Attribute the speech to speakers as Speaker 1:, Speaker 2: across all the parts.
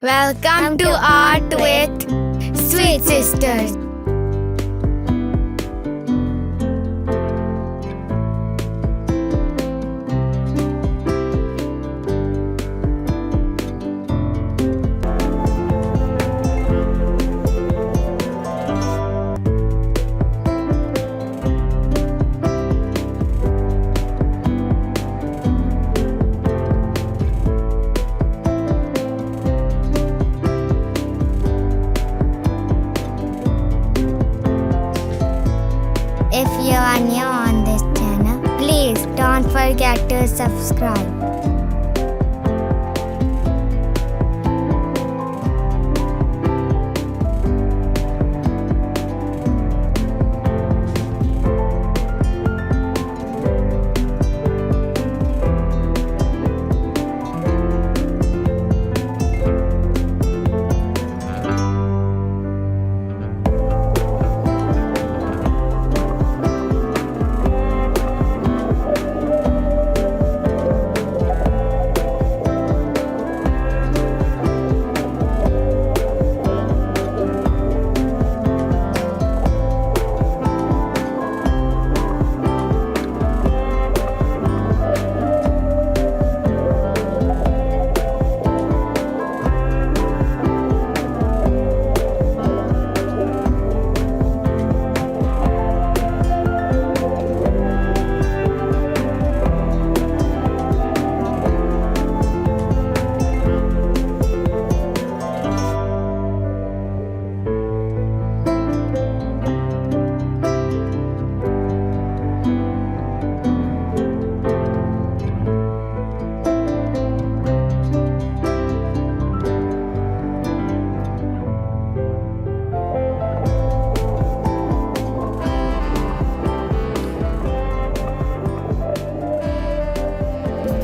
Speaker 1: Welcome to Art with Sweet Sisters. If you are new on this channel, please don't forget to subscribe.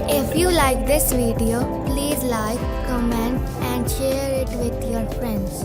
Speaker 1: If you like this video, please like, comment and share it with your friends.